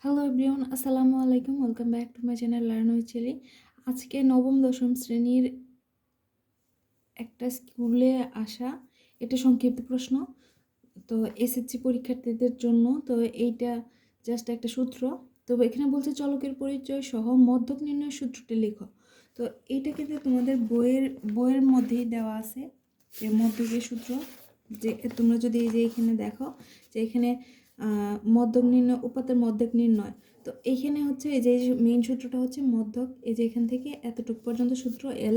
Hello everyone, আসসালামু আলাইকুম। Welcome back to my channel learn with Cheli. আজকে নবম দশম শ্রেণীর একটা স্কুলে আসা এটা সংক্ষিপ্ত প্রশ্ন। তো এসএসসি পরীক্ষার্থীদের জন্য তো এইটা জাস্ট একটা সূত্র। তো এখানে বলছে চলকের পরিচয় সহ মধ্যক নির্ণয় সূত্রটি লেখো। তো এইটা কিন্তু তোমাদের বইয়ের মধ্যেই দেওয়া আছে যে মধ্যকের সূত্র। যে তোমরা যদি এই যে এখানে দেখো যে এখানে মধ্যক নির্ণয়, উপাত্তের মধ্যক নির্ণয়। তো এইখানে হচ্ছে এই যে মেইন সূত্রটা হচ্ছে মধ্যক, এই যে এখান থেকে এতটুকু পর্যন্ত সূত্র এল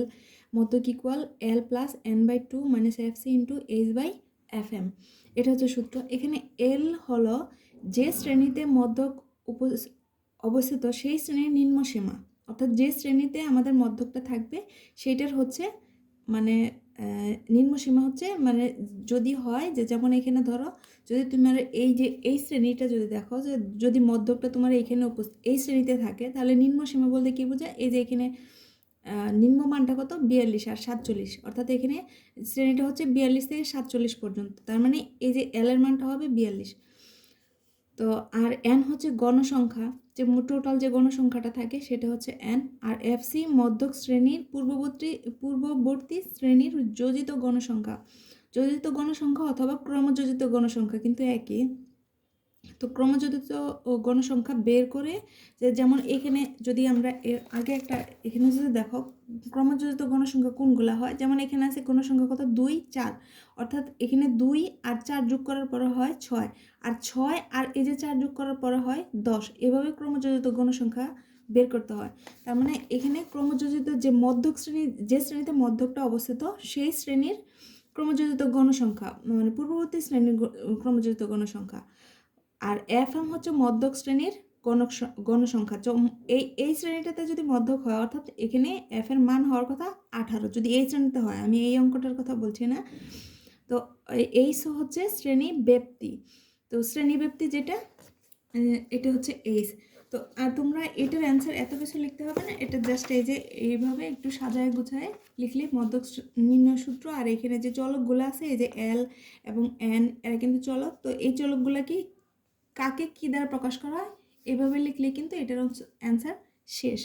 মধ্যক equal L plus N by two minus F C into H by F M. এটা হচ্ছে সূত্র। এখানে এল হলো যে শ্রেণীতে মধ্যক অবস্থিত সেই শ্রেণীর নিম্নসীমা, অর্থাৎ যে শ্রেণীতে আমাদের মধ্যকটা থাকবে সেইটার হচ্ছে মানে নিম্নসীমা হচ্ছে মানে যদি হয় যে যেমন এখানে ধরো যদি তোমার এই যে এই শ্রেণীটা যদি দেখো যে যদি মধ্যকটা তোমার এইখানে এই শ্রেণীতে থাকে তাহলে নিম্নসীমা বলতে কি বোঝায়, এই যে এখানে নিম্নমানটা কত 42 আর 47, অর্থাৎ এখানে শ্রেণীটা হচ্ছে 42 থেকে 47 পর্যন্ত, তার মানে এই যে এল এর মানটা হবে 42। তো আর এন হচ্ছে গণসংখ্যা, যে টোটাল যে গণসংখ্যাটা থাকে সেটা হচ্ছে এন। আর এফসি মধ্যক শ্রেণীর পূর্ববর্তী শ্রেণীর যোজিত গণসংখ্যা, যোজিত গণসংখ্যা অথবা ক্রমযোজিত গণসংখ্যা কিন্তু একই। তো ক্রমযোজিত গণসংখ্যা বের করে যে যেমন এখানে যদি আমরা এর আগে একটা এখানে যদি দেখো ক্রমযোজিত গণসংখ্যা কোনগুলো হয়, যেমন এখানে আছে গণসংখ্যা কত 2 4, অর্থাৎ এখানে 2 আর 4 যোগ করার পরে হয় 6, আর 6 আর এই যে 4 যোগ করার পরে হয় 10। এভাবে ক্রমযোজিত গণসংখ্যা বের করতে হয়। তার মানে এখানে ক্রমযোজিত যে মধ্যক শ্রেণী, যে শ্রেণীতে মধ্যকটা অবস্থিত সেই শ্রেণীর ক্রমযোজিত গণসংখ্যা মানে পূর্ববর্তী শ্রেণীর ক্রমযোজিত গণসংখ্যা। আর এফ এম হচ্ছে মধ্যক শ্রেণীর গণসংখ্যা। এই শ্রেণীটাতে যদি মধ্যক হয়, অর্থাৎ এখানে এফ এর মান হওয়ার কথা 18 যদি এই শ্রেণীতে হয়, আমি এই অঙ্কটার কথা বলছি না। তো এই হচ্ছে শ্রেণী ব্যক্তি। তো শ্রেণী ব্যক্তি যেটা এটা হচ্ছে এইচ। তো আর তোমরা এটার অ্যান্সার এত কিছু লিখতে হবে না, এটা জাস্ট এই যে এইভাবে একটু সাজায় গুছায় লিখলে মধ্যক নির্ণয় সূত্র। আর এখানে যে চলকগুলো আছে এই যে এল এবং এন, এরা কিন্তু চলক। তো এই চলকগুলা কি কাকে কি দ্বারা প্রকাশ করা হয় এভাবে লিখলে কিন্তু এটার অ্যান্সার শেষ।